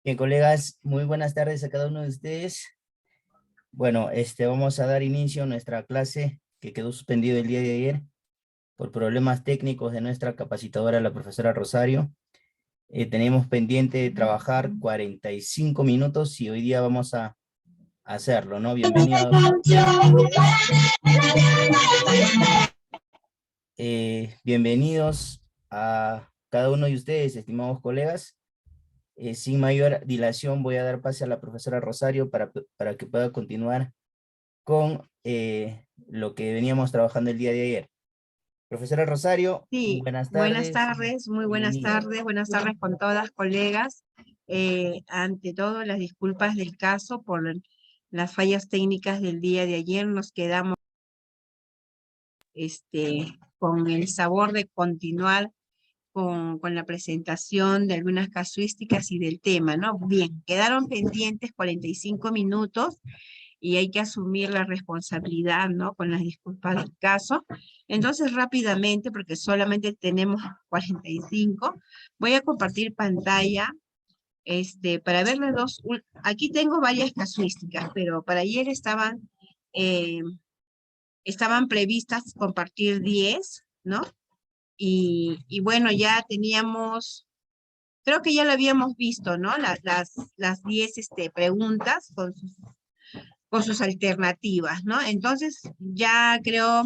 Bien, colegas, muy buenas tardes a cada uno de ustedes. Bueno, vamos a dar inicio a nuestra clase que quedó suspendido el día de ayer por problemas técnicos de nuestra capacitadora, la profesora Rosario. Tenemos pendiente de trabajar 45 minutos y hoy día vamos a hacerlo, ¿no? Bienvenidos. Bienvenidos a cada uno de ustedes, estimados colegas. Sin mayor dilación voy a dar pase a la profesora Rosario para que pueda continuar con lo que veníamos trabajando el día de ayer. Profesora Rosario, Sí, buenas tardes. muy Bienvenida. buenas tardes con todas colegas. Ante todo, las disculpas del caso por las fallas técnicas del día de ayer. Nos quedamos con el sabor de continuar con la presentación de algunas casuísticas y del tema, ¿no? Bien, quedaron pendientes 45 minutos y hay que asumir la responsabilidad, ¿no? Con las disculpas del caso. Entonces, rápidamente, porque solamente tenemos 45, voy a compartir pantalla para ver las dos. Aquí tengo varias casuísticas, pero para ayer eh, estaban previstas compartir 10, ¿no? Y bueno, ya teníamos, creo que ya lo habíamos visto, ¿no? Las 10 preguntas con sus alternativas, ¿no? Entonces, ya creo,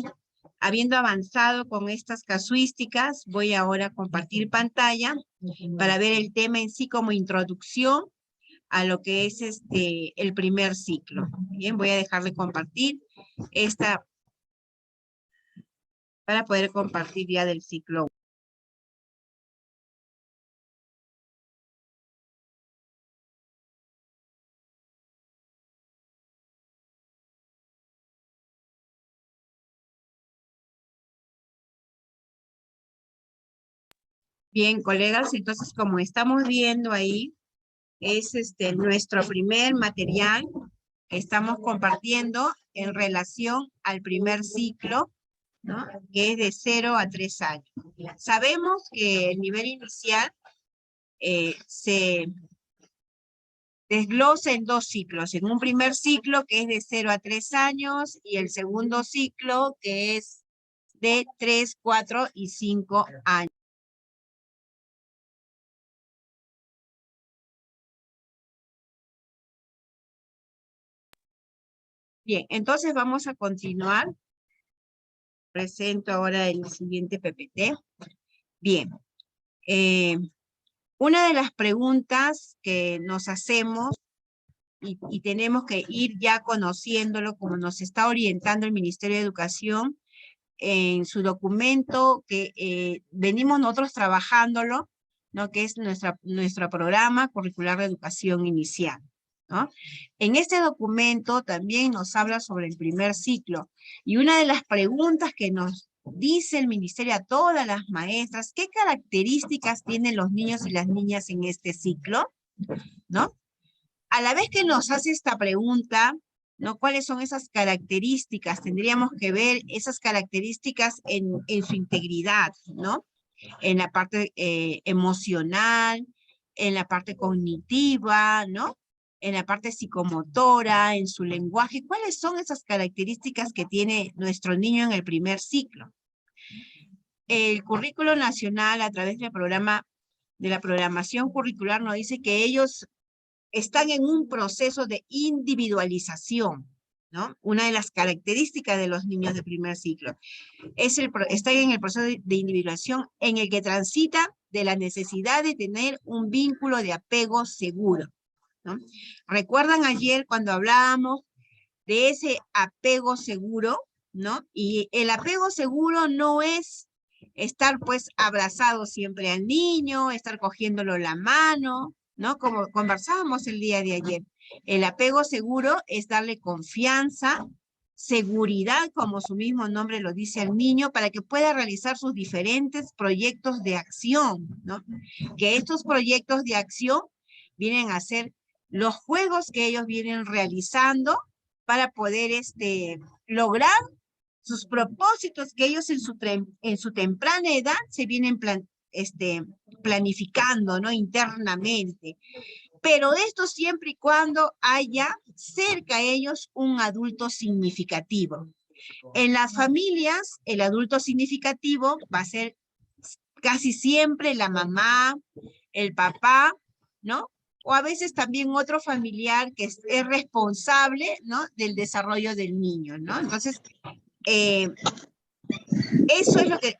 habiendo avanzado con estas casuísticas, voy ahora a compartir pantalla para ver el tema en sí como introducción a lo que es el primer ciclo. Bien, voy a dejar de compartir esta para poder compartir ya del ciclo 1. Bien, colegas, entonces como estamos viendo ahí, es nuestro primer material que estamos compartiendo en relación al primer ciclo, ¿no? Que es de 0 a 3 años. Sabemos que el nivel inicial se desglosa en dos ciclos, en un primer ciclo que es de 0 a 3 años y el segundo ciclo que es de 3, 4 y 5 años. Bien, entonces vamos a continuar. Presento ahora el siguiente PPT. Bien, una de las preguntas que nos hacemos y tenemos que ir ya conociéndolo como nos está orientando el Ministerio de Educación en su documento que venimos nosotros trabajándolo, ¿no? Que es nuestro programa curricular de educación inicial, ¿no? En este documento también nos habla sobre el primer ciclo y una de las preguntas que nos dice el ministerio a todas las maestras, ¿qué características tienen los niños y las niñas en este ciclo? ¿No? A la vez que nos hace esta pregunta, ¿no? ¿Cuáles son esas características? Tendríamos que ver esas características en su integridad, ¿no? En la parte emocional, en la parte cognitiva, ¿no? En la parte psicomotora, en su lenguaje. ¿Cuáles son esas características que tiene nuestro niño en el primer ciclo? El currículo nacional a través del programa de la programación curricular nos dice que ellos están en un proceso de individualización, ¿no? Una de las características de los niños de primer ciclo están en el proceso de individualización en el que transita de la necesidad de tener un vínculo de apego seguro, ¿no? ¿Recuerdan ayer cuando hablábamos de ese apego seguro, ¿no? Y el apego seguro no es estar pues abrazado siempre al niño, estar cogiéndolo la mano, ¿no? Como conversábamos el día de ayer. El apego seguro es darle confianza, seguridad, como su mismo nombre lo dice al niño, para que pueda realizar sus diferentes proyectos de acción, ¿no? Que estos proyectos de acción vienen a ser los juegos que ellos vienen realizando para poder lograr sus propósitos que ellos en su temprana edad se vienen planificando, ¿no? Internamente. Pero esto siempre y cuando haya cerca a ellos un adulto significativo. En las familias, el adulto significativo va a ser casi siempre la mamá, el papá, ¿no? O a veces también otro familiar que es responsable, ¿no? Del desarrollo del niño, ¿no? Entonces, eso es lo que,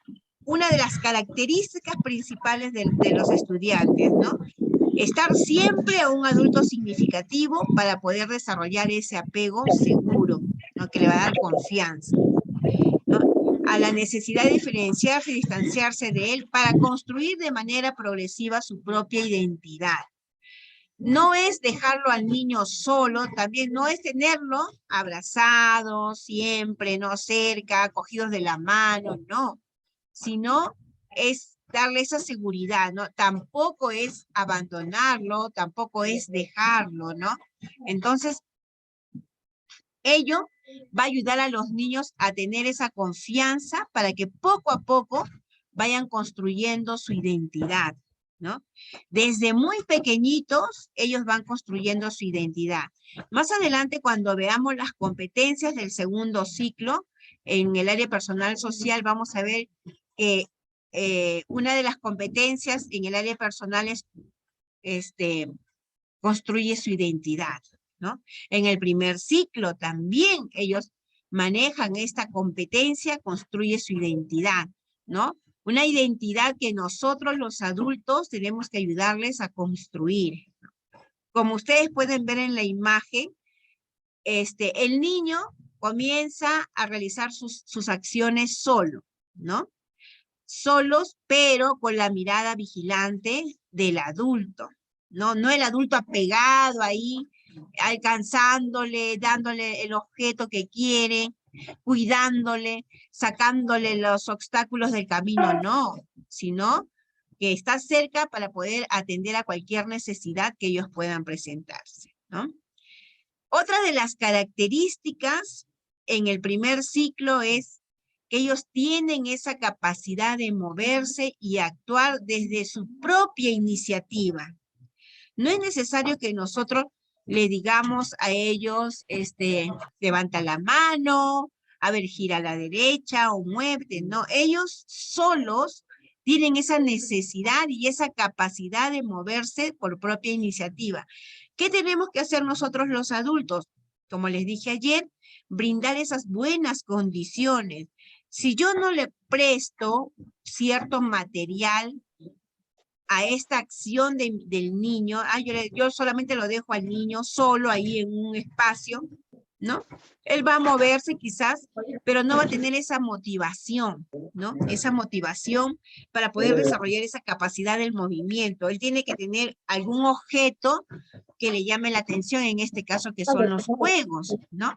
una de las características principales de los estudiantes, ¿no? Estar siempre a un adulto significativo para poder desarrollar ese apego seguro, ¿no? Que le va a dar confianza, ¿no? A la necesidad de diferenciarse y distanciarse de él para construir de manera progresiva su propia identidad. No es dejarlo al niño solo, también no es tenerlo abrazado siempre, no cerca, cogidos de la mano, no, sino es darle esa seguridad, ¿no? Tampoco es abandonarlo, tampoco es dejarlo, ¿no? Entonces, ello va a ayudar a los niños a tener esa confianza para que poco a poco vayan construyendo su identidad, ¿no? Desde muy pequeñitos, ellos van construyendo su identidad. Más adelante, cuando veamos las competencias del segundo ciclo, en el área personal social, vamos a ver que una de las competencias en el área personal es, construye su identidad, ¿no? En el primer ciclo también ellos manejan esta competencia, construye su identidad, ¿no? Una identidad que nosotros los adultos tenemos que ayudarles a construir. Como ustedes pueden ver en la imagen, el niño comienza a realizar sus acciones solo, ¿no? Solos, pero con la mirada vigilante del adulto, ¿no? No el adulto apegado ahí, alcanzándole, dándole el objeto que quiere, cuidándole, sacándole los obstáculos del camino, no, sino que está cerca para poder atender a cualquier necesidad que ellos puedan presentarse, ¿no? Otra de las características en el primer ciclo es que ellos tienen esa capacidad de moverse y actuar desde su propia iniciativa. No es necesario que nosotros le digamos a ellos, levanta la mano, a ver, gira a la derecha o muévete, no. Ellos solos tienen esa necesidad y esa capacidad de moverse por propia iniciativa. ¿Qué tenemos que hacer nosotros los adultos? Como les dije ayer, brindar esas buenas condiciones. Si yo no le presto cierto material a esta acción del niño, yo solamente lo dejo al niño solo ahí en un espacio, ¿no? Él va a moverse quizás, pero no va a tener esa motivación, ¿no? Esa motivación para poder desarrollar esa capacidad del movimiento. Él tiene que tener algún objeto que le llame la atención, en este caso que son los juegos, ¿no?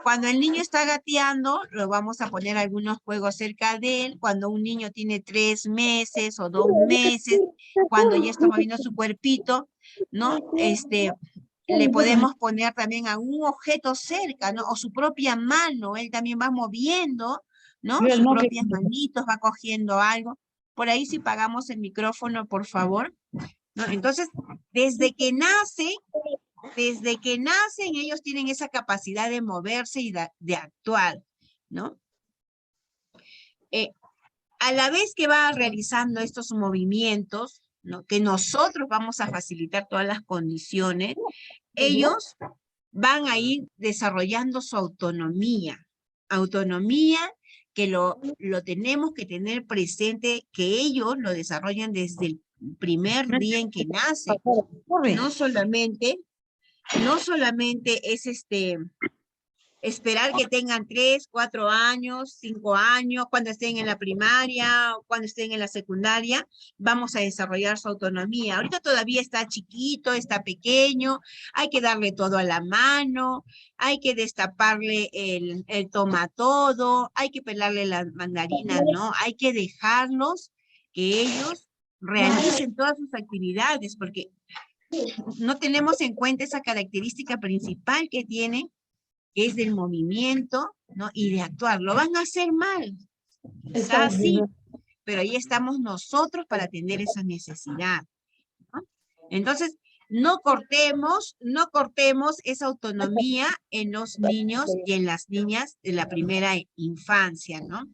Cuando el niño está gateando, lo vamos a poner algunos juegos cerca de él. Cuando un niño tiene 3 meses o 2 meses, cuando ya está moviendo su cuerpito, ¿no? Le podemos poner también algún objeto cerca, ¿no? O su propia mano, él también va moviendo, ¿no? Sus propias manitos, va cogiendo algo. Por ahí si pagamos el micrófono, por favor, ¿no? Entonces, desde que nacen, ellos tienen esa capacidad de moverse y de actuar, ¿no? A la vez que va realizando estos movimientos, ¿no? Que nosotros vamos a facilitar todas las condiciones, ellos van a ir desarrollando su autonomía. Autonomía que lo tenemos que tener presente, que ellos lo desarrollan desde el primer día en que nacen. No solamente es esperar que tengan 3, 4 años, 5 años, cuando estén en la primaria, o cuando estén en la secundaria, vamos a desarrollar su autonomía. Ahorita todavía está chiquito, está pequeño, hay que darle todo a la mano, hay que destaparle el tomatodo, hay que pelarle las mandarinas, ¿no? Hay que dejarlos que ellos realicen todas sus actividades, porque no tenemos en cuenta esa característica principal que tienen, que es del movimiento, ¿no? Y de actuar. Lo van a hacer mal, quizás sí, pero ahí estamos nosotros para atender esa necesidad, ¿no? Entonces, no cortemos esa autonomía en los niños y en las niñas de la primera infancia, ¿no?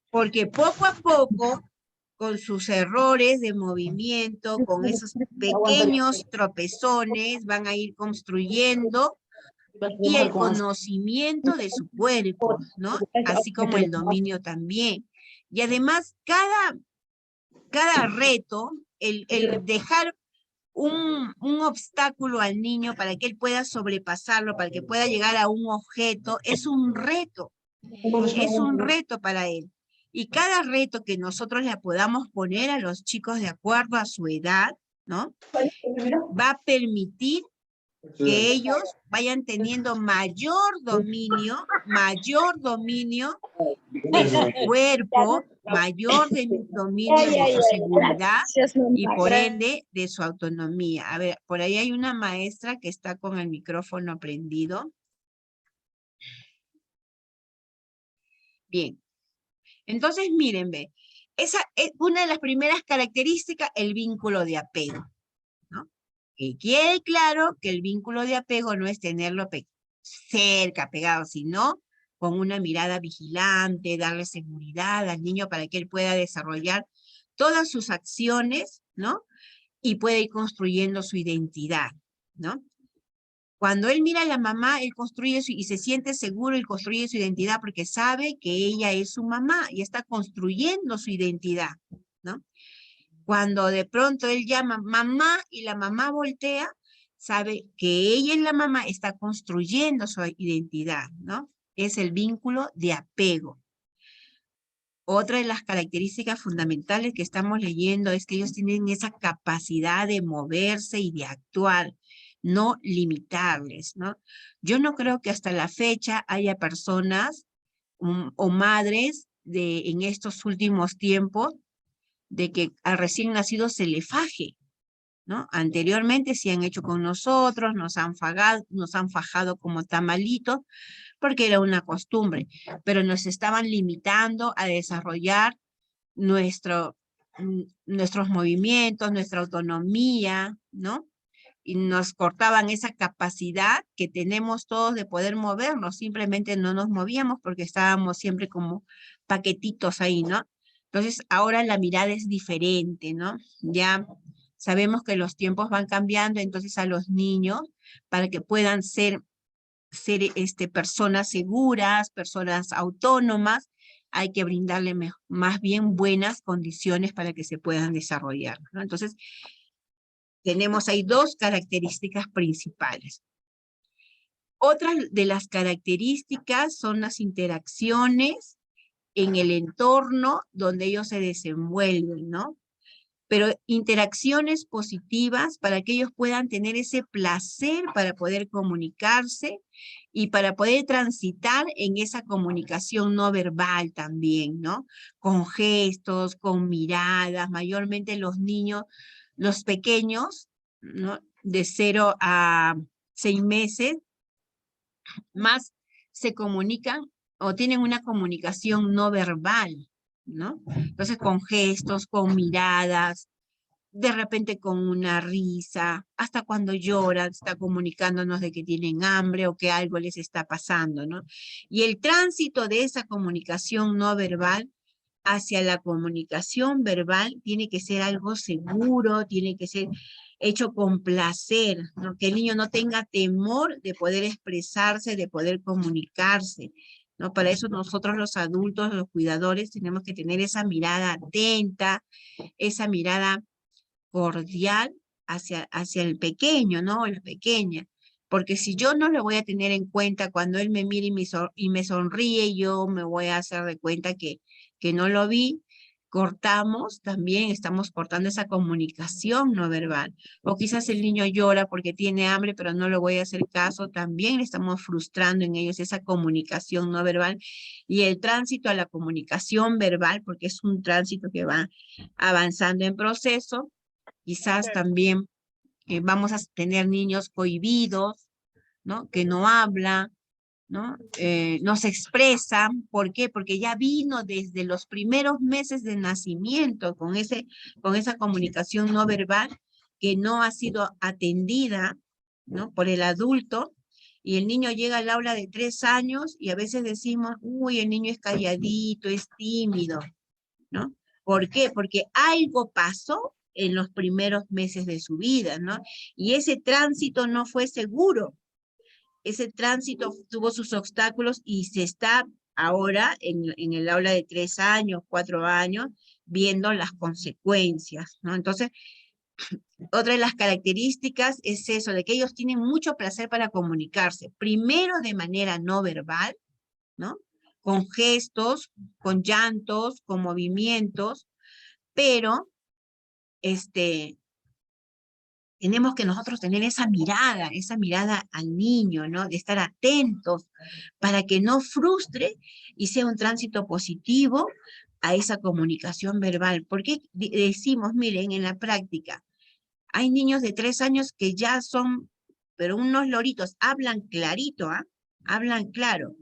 Porque poco a poco, con sus errores de movimiento, con esos pequeños tropezones, van a ir construyendo y el conocimiento de su cuerpo, ¿no? Así como el dominio también. Y además, cada reto, el dejar un obstáculo al niño para que él pueda sobrepasarlo, para que pueda llegar a un objeto, es un reto para él. Y cada reto que nosotros le podamos poner a los chicos de acuerdo a su edad, ¿no? Va a permitir que ellos vayan teniendo mayor dominio de su cuerpo, mayor dominio de su seguridad y por ende de su autonomía. A ver, por ahí hay una maestra que está con el micrófono prendido. Bien. Entonces, miren, ve, esa es una de las primeras características, el vínculo de apego, ¿no? Que quede claro que el vínculo de apego no es tenerlo cerca, pegado, sino con una mirada vigilante, darle seguridad al niño para que él pueda desarrollar todas sus acciones, ¿no? Y pueda ir construyendo su identidad, ¿no? Cuando él mira a la mamá, él construye y se siente seguro, él construye su identidad porque sabe que ella es su mamá y está construyendo su identidad, ¿no? Cuando de pronto él llama mamá y la mamá voltea, sabe que ella es la mamá, está construyendo su identidad, ¿no? Es el vínculo de apego. Otra de las características fundamentales que estamos leyendo es que ellos tienen esa capacidad de moverse y de actuar, no limitarles, ¿no? Yo no creo que hasta la fecha haya personas o madres en estos últimos tiempos de que al recién nacido se le faje, ¿no? Anteriormente se han hecho con nosotros, nos han fajado como tamalitos, porque era una costumbre, pero nos estaban limitando a desarrollar nuestros movimientos, nuestra autonomía, ¿no? Y nos cortaban esa capacidad que tenemos todos de poder movernos, simplemente no nos movíamos porque estábamos siempre como paquetitos ahí, ¿no? Entonces ahora la mirada es diferente, ¿no? Ya sabemos que los tiempos van cambiando, entonces a los niños, para que puedan ser personas seguras, personas autónomas, hay que brindarle más bien buenas condiciones para que se puedan desarrollar, ¿no? Entonces, tenemos ahí dos características principales. Otras de las características son las interacciones en el entorno donde ellos se desenvuelven, ¿no? Pero interacciones positivas para que ellos puedan tener ese placer para poder comunicarse y para poder transitar en esa comunicación no verbal también, ¿no? Con gestos, con miradas, mayormente los niños, los pequeños, ¿no? De 0 a 6 meses, más se comunican o tienen una comunicación no verbal, ¿no? Entonces con gestos, con miradas, de repente con una risa, hasta cuando lloran, está comunicándonos de que tienen hambre o que algo les está pasando, ¿no? Y el tránsito de esa comunicación no verbal hacia la comunicación verbal tiene que ser algo seguro, tiene que ser hecho con placer, ¿no? Que el niño no tenga temor de poder expresarse, de poder comunicarse, ¿no? Para eso nosotros los adultos, los cuidadores, tenemos que tener esa mirada atenta, esa mirada cordial hacia el pequeño, ¿no? La pequeña. Porque si yo no lo voy a tener en cuenta cuando él me mire y me sonríe, yo me voy a hacer de cuenta que no lo vi, cortamos, también estamos cortando esa comunicación no verbal. O quizás el niño llora porque tiene hambre, pero no le voy a hacer caso, también estamos frustrando en ellos esa comunicación no verbal. Y el tránsito a la comunicación verbal, porque es un tránsito que va avanzando en proceso, quizás también vamos a tener niños cohibidos, ¿no? Que no hablan, ¿no? No se expresan. ¿Por qué? Porque ya vino desde los primeros meses de nacimiento con esa comunicación no verbal que no ha sido atendida, ¿no?, por el adulto, y el niño llega al aula de 3 años y a veces decimos, uy, el niño es calladito, es tímido, ¿no? ¿Por qué? Porque algo pasó en los primeros meses de su vida, ¿no? Y ese tránsito no fue seguro. Ese tránsito tuvo sus obstáculos y se está ahora en el aula de 3 años, 4 años, viendo las consecuencias, ¿no? Entonces, otra de las características es eso, de que ellos tienen mucho placer para comunicarse. Primero de manera no verbal, ¿no? Con gestos, con llantos, con movimientos, pero tenemos que nosotros tener esa mirada al niño, ¿no? De estar atentos para que no frustre y sea un tránsito positivo a esa comunicación verbal. Porque decimos, miren, en la práctica, hay niños de 3 años que ya son, pero unos loritos, hablan clarito, ¿ah? Hablan claro.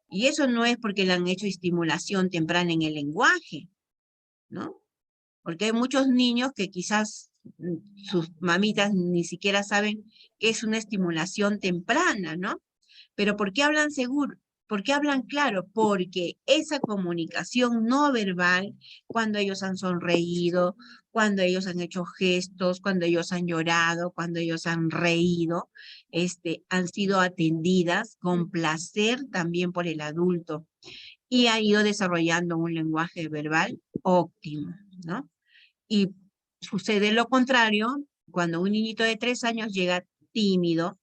Y eso no es porque le han hecho estimulación temprana en el lenguaje, ¿no? Porque hay muchos niños que quizás sus mamitas ni siquiera saben qué es una estimulación temprana, ¿no? Pero ¿por qué hablan seguro? ¿Por qué hablan claro? Porque esa comunicación no verbal, cuando ellos han sonreído, cuando ellos han hecho gestos, cuando ellos han llorado, cuando ellos han reído, han sido atendidas con placer también por el adulto y ha ido desarrollando un lenguaje verbal óptimo, ¿no? Y sucede lo contrario cuando un niñito de 3 años llega tímido,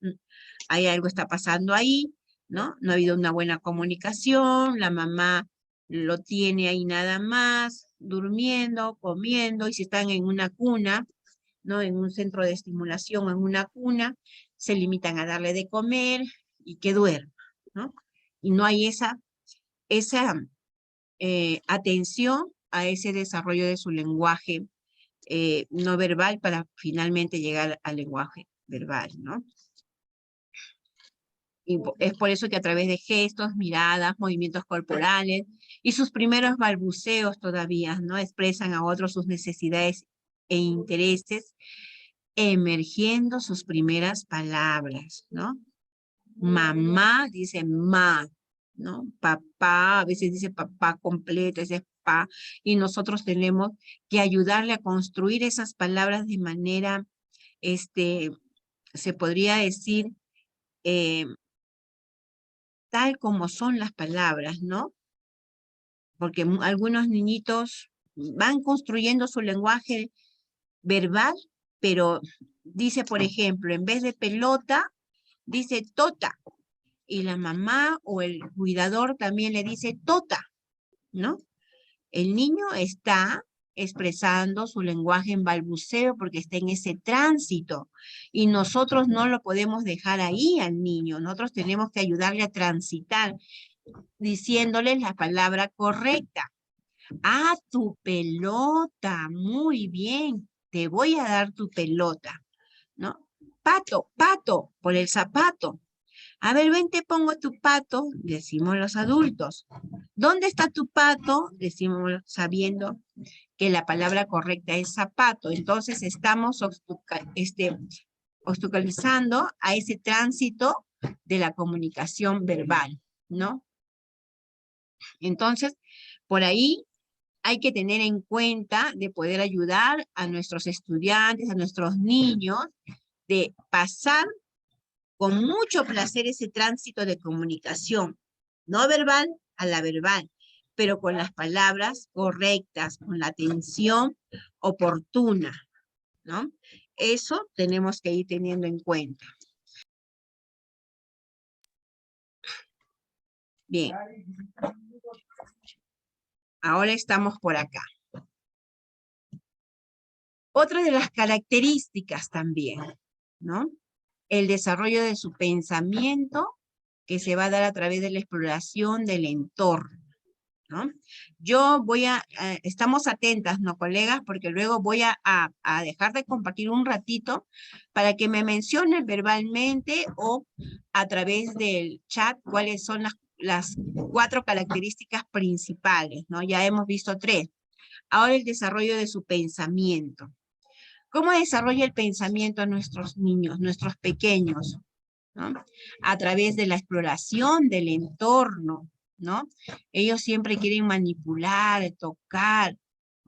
hay algo está pasando ahí, ¿no? No ha habido una buena comunicación, la mamá lo tiene ahí nada más, durmiendo, comiendo, y si están en una cuna, ¿no? En un centro de estimulación, en una cuna, se limitan a darle de comer y que duerma, ¿no? Y no hay esa atención a ese desarrollo de su lenguaje no verbal para finalmente llegar al lenguaje verbal, ¿no? Y es por eso que a través de gestos, miradas, movimientos corporales y sus primeros balbuceos todavía, ¿no? Expresan a otros sus necesidades e intereses, emergiendo sus primeras palabras, ¿no? Mamá dice ma, ¿no? Papá, a veces dice papá completo, ese es pa, y nosotros tenemos que ayudarle a construir esas palabras de manera, se podría decir, tal como son las palabras, ¿no? Porque algunos niñitos van construyendo su lenguaje verbal, pero dice, por ejemplo, en vez de pelota, dice tota, y la mamá o el cuidador también le dice tota, ¿no? El niño está expresando su lenguaje en balbuceo porque está en ese tránsito y nosotros no lo podemos dejar ahí al niño, nosotros tenemos que ayudarle a transitar diciéndole la palabra correcta. Ah, tu pelota, muy bien, te voy a dar tu pelota, ¿no? Pato, pato, por el zapato. A ver, ven, te pongo tu pato, decimos los adultos. ¿Dónde está tu pato? Decimos sabiendo que la palabra correcta es zapato. Entonces estamos obstaculizando a ese tránsito de la comunicación verbal, ¿no? Entonces, por ahí hay que tener en cuenta de poder ayudar a nuestros estudiantes, a nuestros niños, de pasar con mucho placer ese tránsito de comunicación, no verbal a la verbal, pero con las palabras correctas, con la atención oportuna, ¿no? Eso tenemos que ir teniendo en cuenta. Bien. Ahora estamos por acá. Otra de las características también, ¿no? El desarrollo de su pensamiento que se va a dar a través de la exploración del entorno, ¿no? Yo estamos atentas, ¿no, colegas? Porque luego voy a dejar de compartir un ratito para que me mencionen verbalmente o a través del chat cuáles son las 4 características principales, ¿no? Ya hemos visto 3. Ahora el desarrollo de su pensamiento. ¿Cómo desarrolla el pensamiento a nuestros niños, nuestros pequeños? ¿No? A través de la exploración del entorno, ¿no? Ellos siempre quieren manipular, tocar,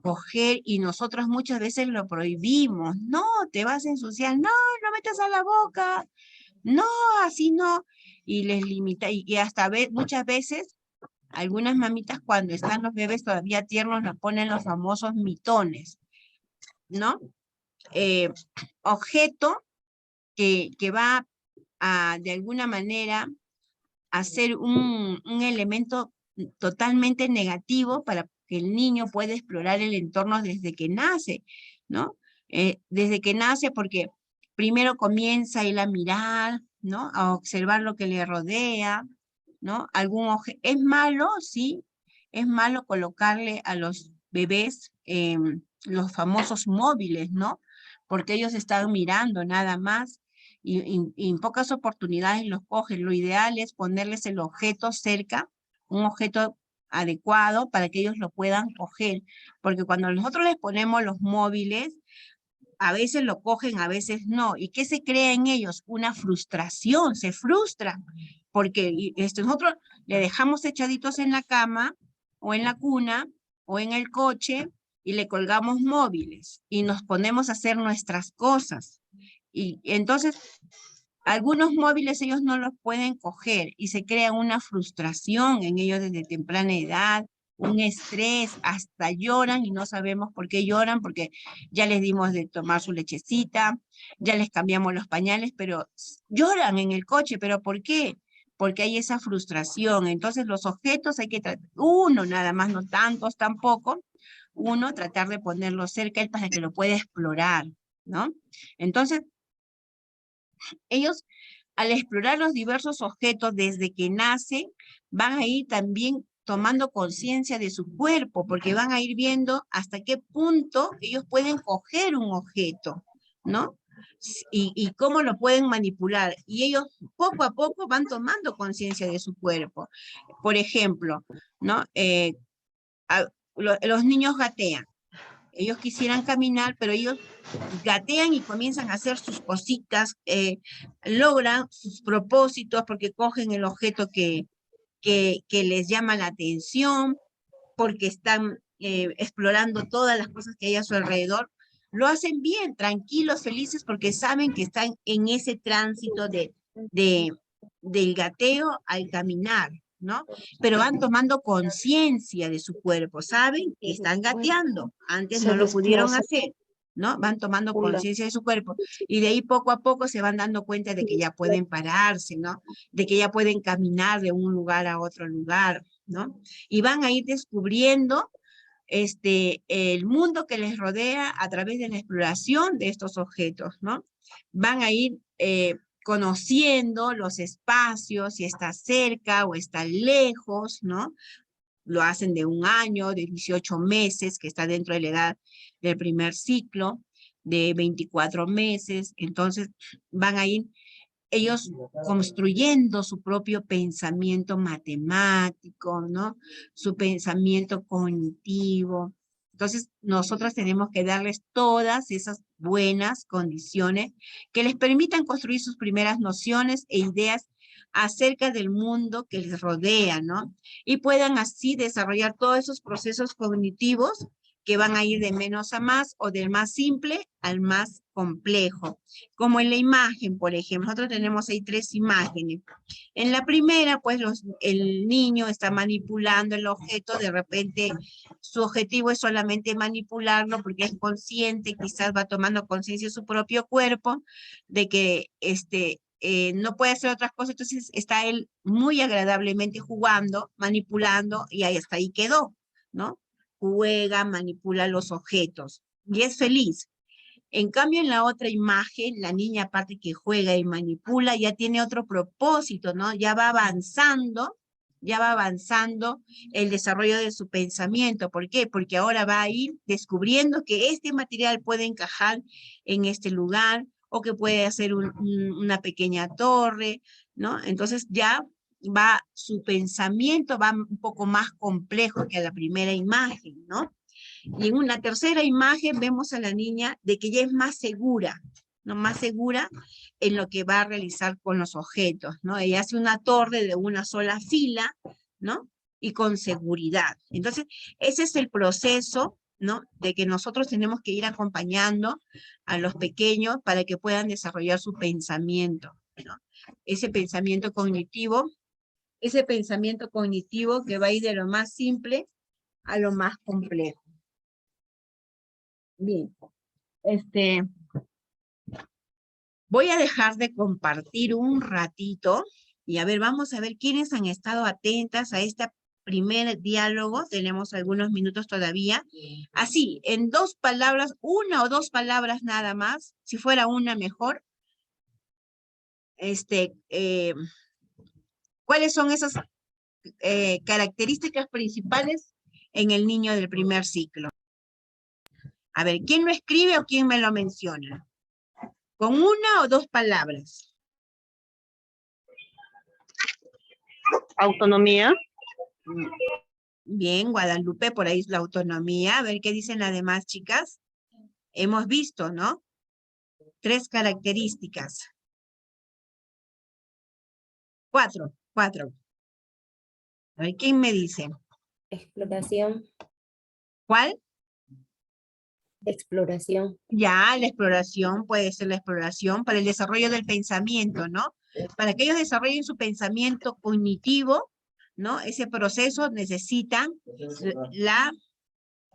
coger, y nosotros muchas veces lo prohibimos. No, te vas a ensuciar, no, no metas a la boca, no, así no. Y les limita, y hasta muchas veces, algunas mamitas cuando están los bebés todavía tiernos nos ponen los famosos mitones, ¿no? Objeto que va a, de alguna manera, a ser un elemento totalmente negativo para que el niño pueda explorar el entorno desde que nace, ¿no? Desde que nace, porque primero comienza él a mirar, ¿no? A observar lo que le rodea, ¿no? Es malo, sí, es malo colocarle a los bebés los famosos móviles, ¿no? Porque ellos están mirando nada más y en pocas oportunidades los cogen. Lo ideal es ponerles el objeto cerca, un objeto adecuado para que ellos lo puedan coger, porque cuando nosotros les ponemos los móviles, a veces lo cogen, a veces no. ¿Y qué se crea en ellos? Una frustración, se frustran, porque nosotros le dejamos echaditos en la cama, o en la cuna, o en el coche, y le colgamos móviles, y nos ponemos a hacer nuestras cosas. Y entonces, algunos móviles ellos no los pueden coger, y se crea una frustración en ellos desde temprana edad, un estrés, hasta lloran y no sabemos por qué lloran, porque ya les dimos de tomar su lechecita, ya les cambiamos los pañales, pero lloran en el coche. ¿Pero por qué? Porque hay esa frustración. Entonces los objetos hay que tratar, uno nada más, no tantos tampoco, uno tratar de ponerlo cerca él para que lo pueda explorar, ¿no? Entonces, ellos, al explorar los diversos objetos desde que nacen, van a ir también tomando conciencia de su cuerpo, porque van a ir viendo hasta qué punto ellos pueden coger un objeto, ¿no? Y cómo lo pueden manipular. Y ellos poco a poco van tomando conciencia de su cuerpo. Por ejemplo, ¿no? Los niños gatean. Ellos quisieran caminar, pero ellos gatean y comienzan a hacer sus cositas, logran sus propósitos porque cogen el objeto que les llama la atención, porque están explorando todas las cosas que hay a su alrededor. Lo hacen bien, tranquilos, felices, porque saben que están en ese tránsito de, del gateo al caminar, ¿no? Pero van tomando conciencia de su cuerpo, saben que están gateando, antes no lo pudieron hacer, ¿no? Van tomando conciencia de su cuerpo, y de ahí poco a poco se van dando cuenta de que ya pueden pararse, ¿no? De que ya pueden caminar de un lugar a otro lugar, ¿no? Y van a ir descubriendo el mundo que les rodea a través de la exploración de estos objetos, ¿no? Van a ir conociendo los espacios, si está cerca o está lejos, ¿no? Lo hacen de 1 año, de 18 meses, que está dentro de la edad del primer ciclo, de 24 meses. Entonces van a ir ellos construyendo su propio pensamiento matemático, ¿no? Su pensamiento cognitivo. Entonces, nosotros tenemos que darles todas esas buenas condiciones que les permitan construir sus primeras nociones e ideas acerca del mundo que les rodea, ¿no? Y puedan así desarrollar todos esos procesos cognitivos que van a ir de menos a más, o del más simple al más complejo. Como en la imagen, por ejemplo, nosotros tenemos ahí 3 imágenes. En la primera, pues el niño está manipulando el objeto, de repente su objetivo es solamente manipularlo porque es consciente, quizás va tomando conciencia de su propio cuerpo, de que no puede hacer otras cosas, entonces está él muy agradablemente jugando, manipulando, y ahí hasta ahí quedó, ¿no? Juega, manipula los objetos y es feliz. En cambio, en la otra imagen, la niña, aparte que juega y manipula, ya tiene otro propósito, ¿no? Ya va avanzando el desarrollo de su pensamiento. ¿Por qué? Porque ahora va a ir descubriendo que este material puede encajar en este lugar, o que puede hacer una pequeña torre, ¿no? Entonces ya su pensamiento va un poco más complejo que a la primera imagen, ¿no? Y en una tercera imagen vemos a la niña de que ya es más segura, ¿no? Más segura en lo que va a realizar con los objetos, ¿no? Ella hace una torre de una sola fila, ¿no? Y con seguridad. Entonces, ese es el proceso, ¿no? De que nosotros tenemos que ir acompañando a los pequeños para que puedan desarrollar su pensamiento, ¿no? Ese pensamiento cognitivo que va a ir de lo más simple a lo más complejo. Bien, voy a dejar de compartir un ratito y a ver, vamos a ver quiénes han estado atentas a este primer diálogo. Tenemos algunos minutos todavía. Así, en 2 palabras, 1 o 2 palabras nada más, si fuera una mejor. ¿Cuáles son esas características principales en el niño del primer ciclo? A ver, ¿quién lo escribe o quién me lo menciona? Con 1 o 2 palabras. Autonomía. Bien, Guadalupe, por ahí es la autonomía. A ver qué dicen las demás chicas. Hemos visto, ¿no? 3 características. 4. A ver, ¿quién me dice? Exploración. ¿Cuál? Exploración. Ya, la exploración puede ser la exploración para el desarrollo del pensamiento, ¿no? Para que ellos desarrollen su pensamiento cognitivo, ¿no? Ese proceso necesitan la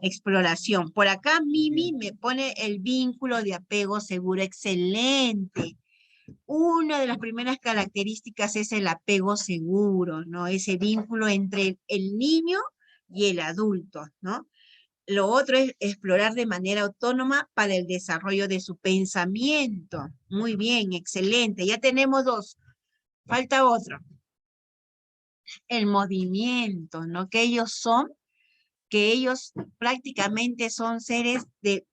exploración. Por acá Mimi me pone el vínculo de apego seguro. Excelente. Una de las primeras características es el apego seguro, ¿no? Ese vínculo entre el niño y el adulto, ¿no? Lo otro es explorar de manera autónoma para el desarrollo de su pensamiento. Muy bien, excelente. Ya tenemos 2. Falta otro. El movimiento, ¿no? Que ellos prácticamente son seres de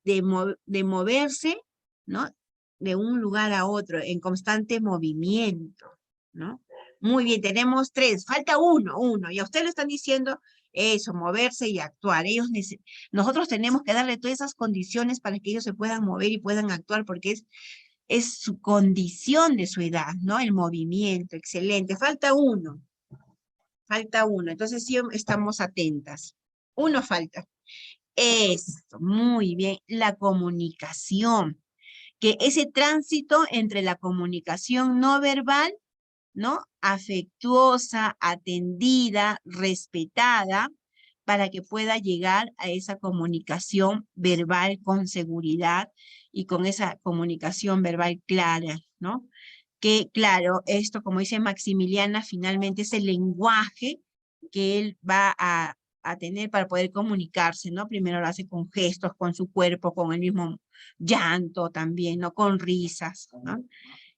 moverse, ¿no? De un lugar a otro, en constante movimiento, ¿no? Muy bien, tenemos 3, falta uno, y a ustedes le están diciendo eso, moverse y actuar. Nosotros tenemos que darle todas esas condiciones para que ellos se puedan mover y puedan actuar, porque es su condición de su edad, ¿no? El movimiento, excelente. Falta uno, entonces sí estamos atentas. Uno falta. Eso, muy bien, la comunicación, que ese tránsito entre la comunicación no verbal, ¿no? Afectuosa, atendida, respetada, para que pueda llegar a esa comunicación verbal con seguridad y con esa comunicación verbal clara, ¿no? Que claro, esto como dice Maximiliana, finalmente es el lenguaje que él va a tener para poder comunicarse, ¿no? Primero lo hace con gestos, con su cuerpo, con el mismo llanto también, ¿no? Con risas, ¿no?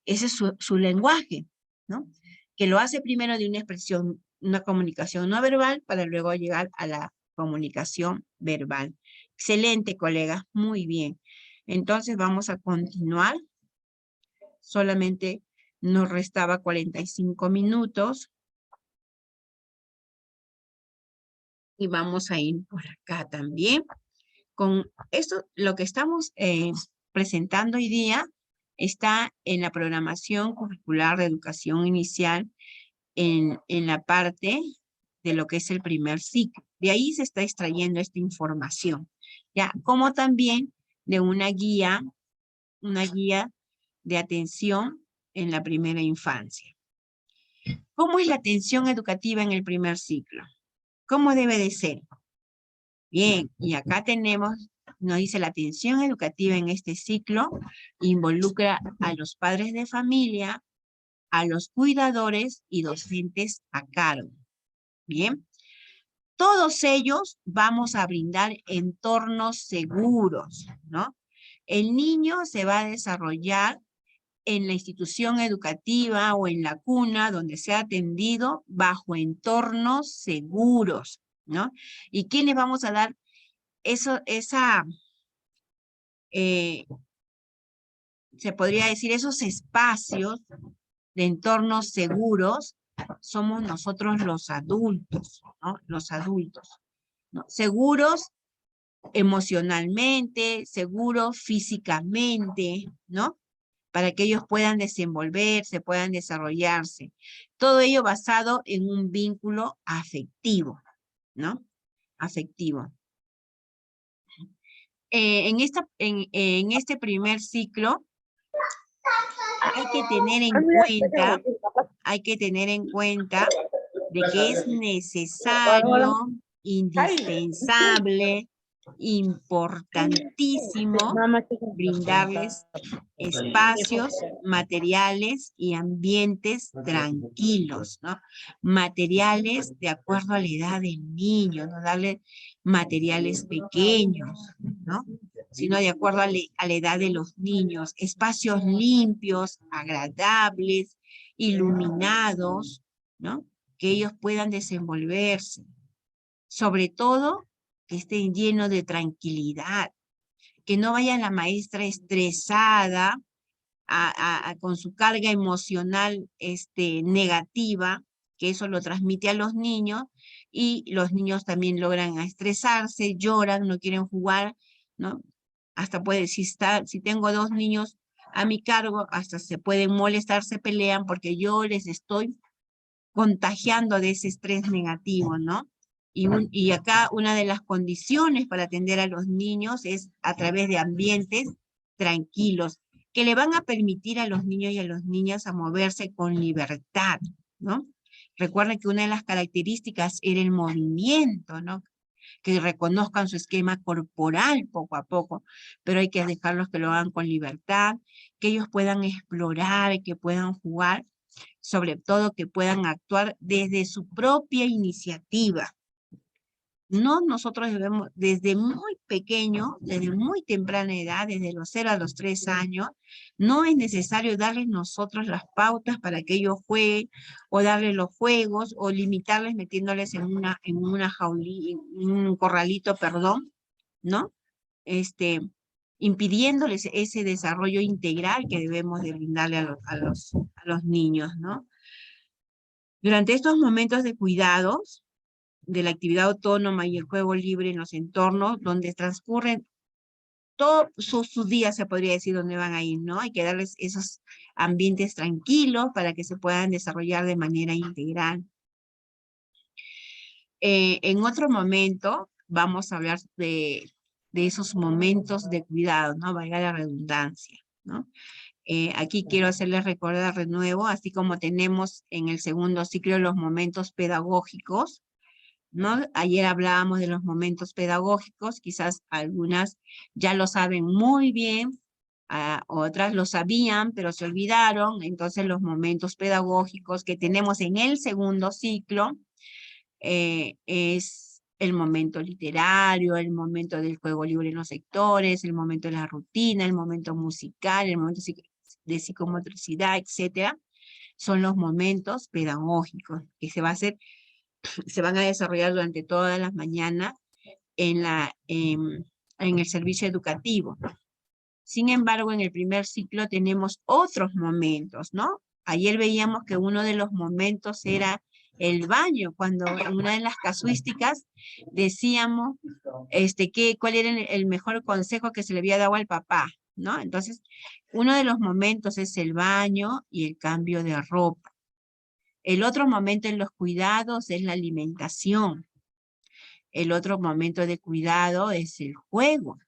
Ese es su lenguaje, ¿no? Que lo hace primero de una expresión, una comunicación no verbal, para luego llegar a la comunicación verbal. Excelente, colegas, muy bien. Entonces vamos a continuar. Solamente nos restaba 45 minutos. Y vamos a ir por acá también. Con esto, lo que estamos presentando hoy día está en la programación curricular de educación inicial en la parte de lo que es el primer ciclo. De ahí se está extrayendo esta información, ¿ya? Como también de una guía de atención en la primera infancia. ¿Cómo es la atención educativa en el primer ciclo? ¿Cómo debe de ser? Bien, y acá nos dice la atención educativa en este ciclo involucra a los padres de familia, a los cuidadores y docentes a cargo. Bien, todos ellos vamos a brindar entornos seguros, ¿no? El niño se va a desarrollar en la institución educativa o en la cuna donde sea atendido bajo entornos seguros, ¿no? ¿Y quién les vamos a dar se podría decir, esos espacios de entornos seguros? Somos nosotros los adultos, ¿no? Los adultos, ¿no? Seguros emocionalmente, seguro físicamente, ¿no? Para que ellos puedan desenvolverse, puedan desarrollarse. Todo ello basado en un vínculo afectivo, ¿no? Afectivo. En este primer ciclo hay que tener en cuenta de que es necesario, indispensable, importantísimo brindarles espacios materiales y ambientes tranquilos, ¿no? Materiales de acuerdo a la edad del niño, no darle materiales pequeños, ¿no? Sino de acuerdo a la edad de los niños, espacios limpios, agradables, iluminados, ¿no? Que ellos puedan desenvolverse. Sobre todo, que estén llenos de tranquilidad, que no vaya la maestra estresada con su carga emocional negativa, que eso lo transmite a los niños, y los niños también logran estresarse, lloran, no quieren jugar, ¿no? Hasta puede, si tengo 2 niños a mi cargo, hasta se pueden molestar, se pelean, porque yo les estoy contagiando de ese estrés negativo, ¿no? Y acá una de las condiciones para atender a los niños es a través de ambientes tranquilos, que le van a permitir a los niños y a las niñas a moverse con libertad, ¿no? Recuerden que una de las características era el movimiento, ¿no? Que reconozcan su esquema corporal poco a poco, pero hay que dejarlos que lo hagan con libertad, que ellos puedan explorar, que puedan jugar, sobre todo que puedan actuar desde su propia iniciativa. No, nosotros debemos, desde muy pequeño, desde muy temprana edad, desde los 0 a los 3 años, no es necesario darles nosotros las pautas para que ellos jueguen, o darles los juegos, o limitarles metiéndoles en una jaulilla, en un corralito, perdón, ¿no? Impidiéndoles ese desarrollo integral que debemos de brindarle a los niños, ¿no? Durante estos momentos de cuidados, de la actividad autónoma y el juego libre en los entornos donde transcurren todos sus días, se podría decir, donde van a ir, ¿no? Hay que darles esos ambientes tranquilos para que se puedan desarrollar de manera integral. En otro momento vamos a hablar de esos momentos de cuidado, ¿no? Valga la redundancia, ¿no? Aquí quiero hacerles recordar de nuevo, así como tenemos en el segundo ciclo los momentos pedagógicos, ¿no? Ayer hablábamos de los momentos pedagógicos, quizás algunas ya lo saben muy bien, otras lo sabían, pero se olvidaron. Entonces los momentos pedagógicos que tenemos en el segundo ciclo es el momento literario, el momento del juego libre en los sectores, el momento de la rutina, el momento musical, el momento de psicomotricidad, etcétera. Son los momentos pedagógicos que se van a desarrollar durante todas las mañanas en el servicio educativo. Sin embargo, en el primer ciclo tenemos otros momentos, ¿no? Ayer veíamos que uno de los momentos era el baño, cuando en una de las casuísticas decíamos cuál era el mejor consejo que se le había dado al papá, ¿no? Entonces, uno de los momentos es el baño y el cambio de ropa. El otro momento en los cuidados es la alimentación. El otro momento de cuidado es el juego.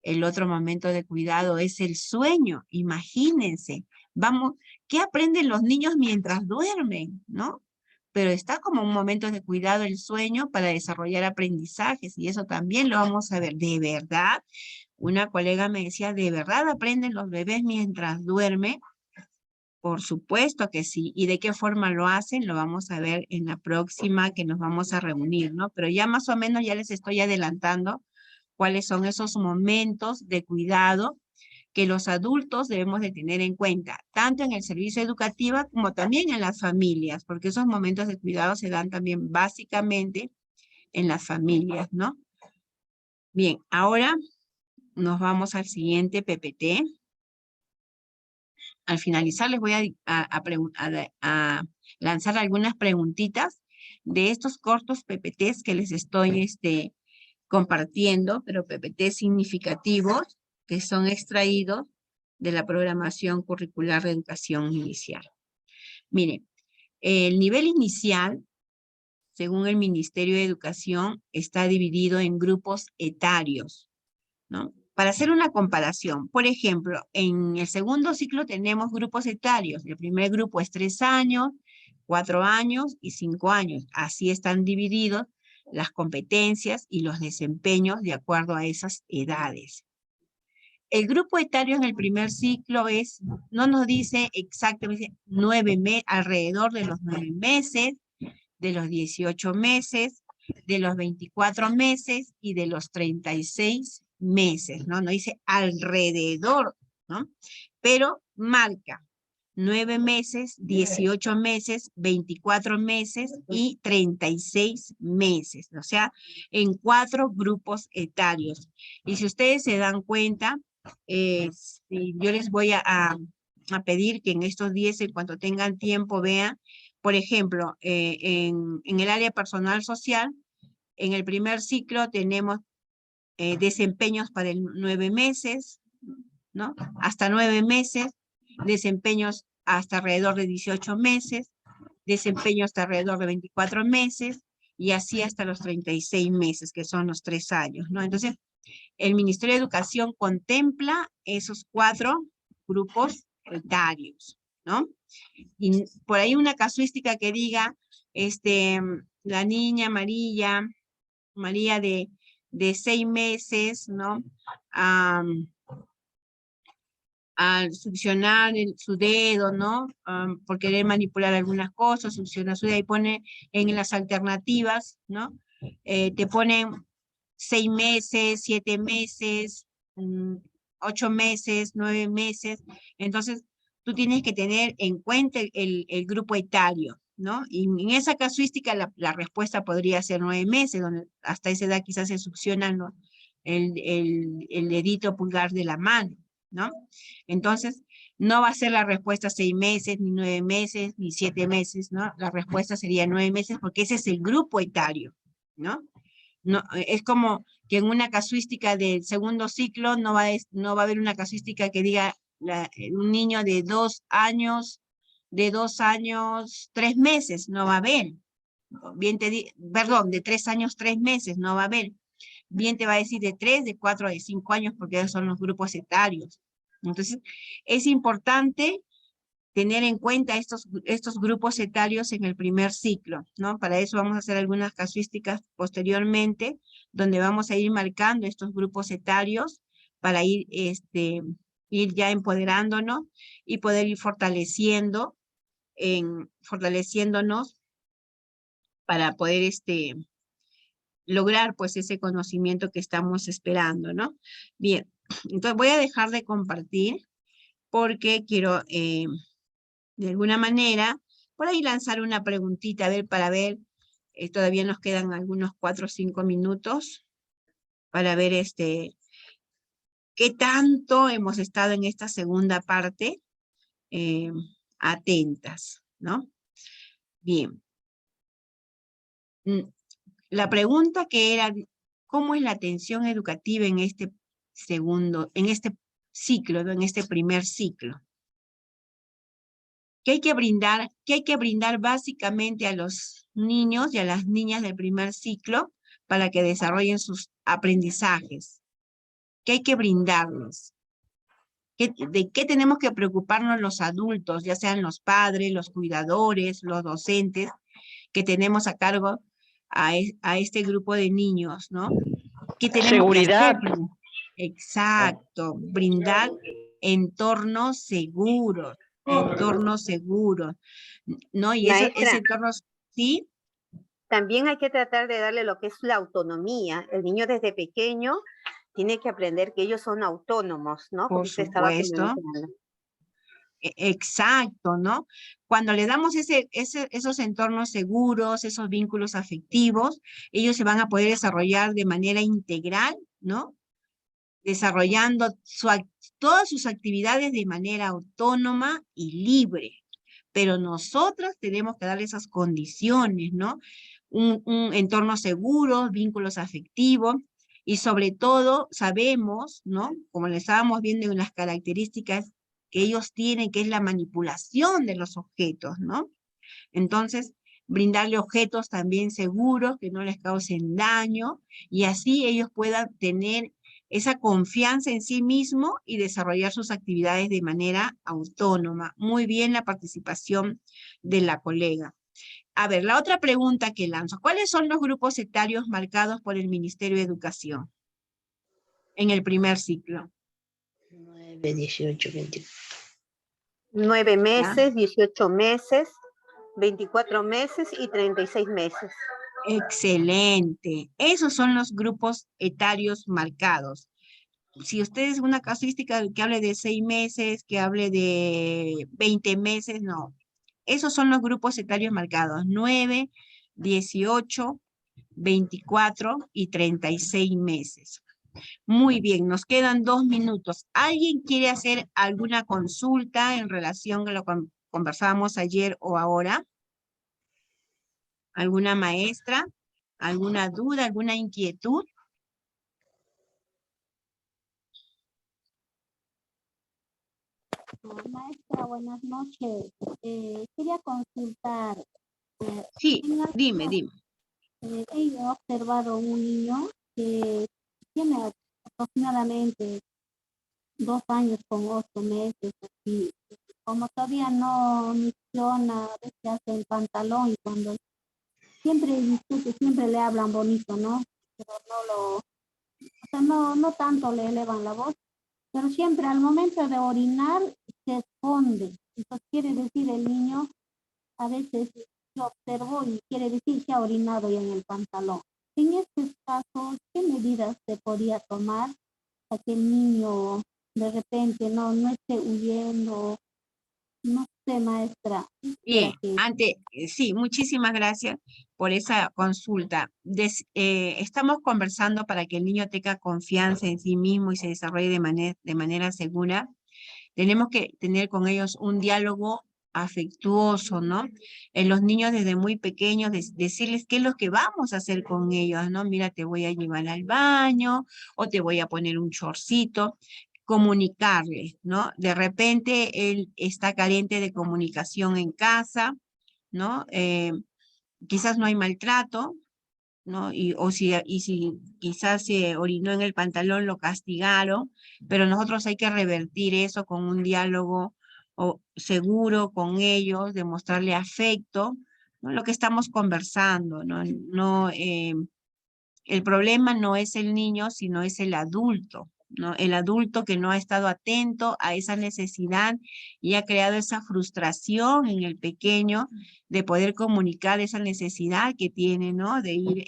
El otro momento de cuidado es el sueño. Imagínense. Vamos, ¿qué aprenden los niños mientras duermen? ¿No? Pero está como un momento de cuidado el sueño para desarrollar aprendizajes, y eso también lo vamos a ver. ¿De verdad? Una colega me decía, ¿de verdad aprenden los bebés mientras duermen? Por supuesto que sí. ¿Y de qué forma lo hacen? Lo vamos a ver en la próxima que nos vamos a reunir, ¿no? Pero ya más o menos ya les estoy adelantando cuáles son esos momentos de cuidado que los adultos debemos de tener en cuenta, tanto en el servicio educativo como también en las familias, porque esos momentos de cuidado se dan también básicamente en las familias, ¿no? Bien, ahora nos vamos al siguiente PPT. Al finalizar les voy a lanzar algunas preguntitas de estos cortos PPTs que les estoy compartiendo, pero PPT significativos que son extraídos de la programación curricular de educación inicial. Miren, el nivel inicial, según el Ministerio de Educación, está dividido en grupos etarios, ¿no? Para hacer una comparación, por ejemplo, en el segundo ciclo tenemos grupos etarios. El primer grupo es 3 años, 4 años y 5 años. Así están divididos las competencias y los desempeños de acuerdo a esas edades. El grupo etario en el primer ciclo es, no nos dice exactamente, alrededor de los 9 meses, de los 18 meses, de los 24 meses y de los 36 meses, ¿no? No dice alrededor, ¿no? Pero marca 9 meses, 18 meses, 24 meses y 36 meses, o sea, en 4 grupos etarios. Y si ustedes se dan cuenta, yo les voy a pedir que en estos días, en cuanto tengan tiempo, vean, por ejemplo, en el área personal social, en el primer ciclo tenemos desempeños para el 9 meses, ¿no? Hasta 9 meses, desempeños hasta alrededor de 18 meses, desempeño hasta alrededor de 24 meses, y así hasta los 36 meses, que son los 3 años, ¿no? Entonces, el Ministerio de Educación contempla esos 4 grupos etarios, ¿no? Y por ahí una casuística que diga, la niña María de 6 meses, ¿no? Al succionar su dedo, ¿no? Por querer manipular algunas cosas, succiona su dedo y pone en las alternativas, ¿no? Te ponen 6 meses, 7 meses, 8 meses, 9 meses. Entonces, tú tienes que tener en cuenta el grupo etario, ¿no? Y en esa casuística la respuesta podría ser 9 meses, donde hasta esa edad quizás se succiona, ¿no? el dedito pulgar de la mano, ¿no? Entonces, no va a ser la respuesta 6 meses, ni 9 meses, ni 7 meses, ¿no? La respuesta sería 9 meses porque ese es el grupo etario, ¿no? No, es como que en una casuística del segundo ciclo no va a haber una casuística que diga un niño de 2 años, 3 meses, no va a haber. Bien perdón, de 3 años, 3 meses, no va a haber. Bien te va a decir de 3, de 4, de 5 años, porque esos son los grupos etarios. Entonces, es importante tener en cuenta estos grupos etarios en el primer ciclo, ¿no? Para eso vamos a hacer algunas casuísticas posteriormente, donde vamos a ir marcando estos grupos etarios para ir ya empoderándonos y poder ir fortaleciéndonos para poder lograr pues ese conocimiento que estamos esperando, ¿no? Bien, entonces voy a dejar de compartir porque quiero de alguna manera por ahí lanzar una preguntita a ver, para ver, todavía nos quedan algunos 4 o 5 minutos para ver qué tanto hemos estado en esta segunda parte atentas, ¿no? Bien. La pregunta que era, ¿cómo es la atención educativa en este ciclo, ¿no? En este primer ciclo? ¿Qué hay que brindar básicamente a los niños y a las niñas del primer ciclo para que desarrollen sus aprendizajes? ¿Qué hay que brindarles? ¿De qué tenemos que preocuparnos los adultos, ya sean los padres, los cuidadores, los docentes, que tenemos a cargo a este grupo de niños, ¿no? ¿Qué tenemos que hacer? Exacto, brindar entornos seguros, ¿no? Y ese Maestra, entorno, ¿sí? también hay que tratar de darle lo que es la autonomía. El niño desde pequeño tiene que aprender que ellos son autónomos, ¿no? Por Porque usted estaba supuesto. comentando. Exacto, ¿no? Cuando le damos esos entornos seguros, esos vínculos afectivos, ellos se van a poder desarrollar de manera integral, ¿no? Desarrollando todas sus actividades de manera autónoma y libre. Pero nosotros tenemos que darle esas condiciones, ¿no? Un entorno seguro, vínculos afectivos, Y sobre todo sabemos, ¿no? Como le estábamos viendo en las características que ellos tienen, que es la manipulación de los objetos, ¿no? Entonces, brindarle objetos también seguros, que no les causen daño, y así ellos puedan tener esa confianza en sí mismo y desarrollar sus actividades de manera autónoma. Muy bien la participación de la colega. A ver, la otra pregunta que lanzo. ¿Cuáles son los grupos etarios marcados por el Ministerio de Educación en el primer ciclo? 9, 18, 20. 9 meses, 18 meses, 24 meses y 36 meses. Excelente. Esos son los grupos etarios marcados. Si ustedes una casuística que hable de 6 meses, que hable de 20 meses, no. Esos son los grupos etarios marcados. 9, 18, 24 y 36 meses. Muy bien, nos quedan 2 minutos. ¿Alguien quiere hacer alguna consulta en relación a lo que conversábamos ayer o ahora? ¿Alguna maestra? ¿Alguna duda? ¿Alguna inquietud? Maestra, buenas noches. Quería consultar. Sí, En dime. he observado un niño que tiene aproximadamente 2 años con 8 meses. Y como todavía no menciona, a veces hace el pantalón y cuando siempre discute, siempre le hablan bonito, ¿no? Pero no tanto le elevan la voz, pero siempre al momento de orinar se esconde. Entonces quiere decir el niño, a veces lo observo y quiere decir que ha orinado ya en el pantalón. En estos casos, ¿qué medidas se podría tomar para que el niño de repente no esté huyendo? No sé, maestra. Bien, Quisiera que sí, muchísimas gracias por esa consulta. Estamos conversando para que el niño tenga confianza en sí mismo y se desarrolle de manera segura. Tenemos que tener con ellos un diálogo afectuoso, ¿no? En los niños desde muy pequeños, decirles qué es lo que vamos a hacer con ellos, ¿no? Mira, te voy a llevar al baño o te voy a poner un chorcito, comunicarle, ¿no? De repente él está carente de comunicación en casa, ¿no? Quizás no hay maltrato, ¿no? Y si quizás se orinó en el pantalón, lo castigaron, pero nosotros hay que revertir eso con un diálogo seguro con ellos, demostrarle afecto, ¿no? Lo que estamos conversando, ¿no? El problema no es el niño, sino es el adulto, ¿no? El adulto que no ha estado atento a esa necesidad y ha creado esa frustración en el pequeño de poder comunicar esa necesidad que tiene, ¿no? De ir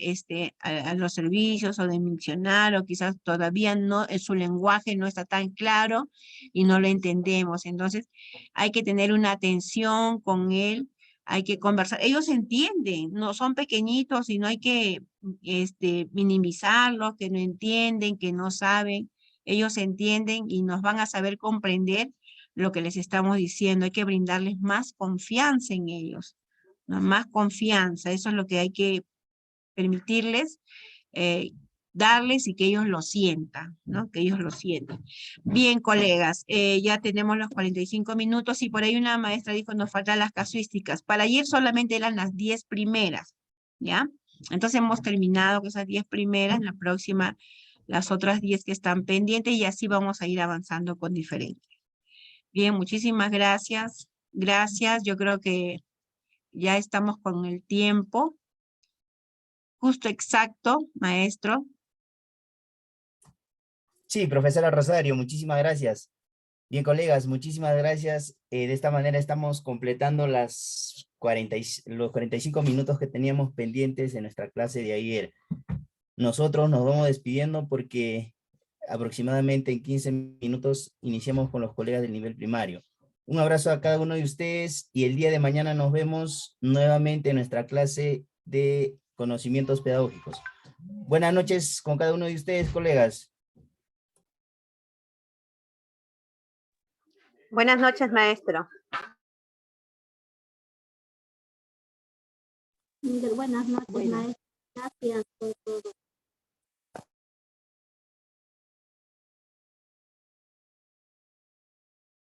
a los servicios o de mencionar, o quizás todavía no, su lenguaje no está tan claro y no lo entendemos. Entonces, hay que tener una atención con él, hay que conversar. Ellos entienden, no son pequeñitos y no hay que minimizarlos, que no entienden, que no saben. Ellos entienden y nos van a saber comprender lo que les estamos diciendo. Hay que brindarles más confianza en ellos, ¿no? Más confianza. Eso es lo que hay que permitirles, darles y que ellos lo sientan, ¿no? Que ellos lo sientan. Bien, colegas, ya tenemos los 45 minutos y por ahí una maestra dijo, nos faltan las casuísticas. Para ayer solamente eran las 10 primeras, ¿ya? Entonces hemos terminado con esas 10 primeras, la próxima, las otras 10 que están pendientes y así vamos a ir avanzando con diferentes. Bien, muchísimas gracias. Gracias, yo creo que ya estamos con el tiempo. Justo exacto, maestro. Sí, profesora Rosario, muchísimas gracias. Bien, colegas, muchísimas gracias. De esta manera estamos completando los 45 minutos que teníamos pendientes en nuestra clase de ayer. Nosotros nos vamos despidiendo porque aproximadamente en 15 minutos iniciamos con los colegas del nivel primario. Un abrazo a cada uno de ustedes y el día de mañana nos vemos nuevamente en nuestra clase de conocimientos pedagógicos. Buenas noches con cada uno de ustedes, colegas. Buenas noches, maestro. buenas noches, Bueno. maestra. Gracias por todo.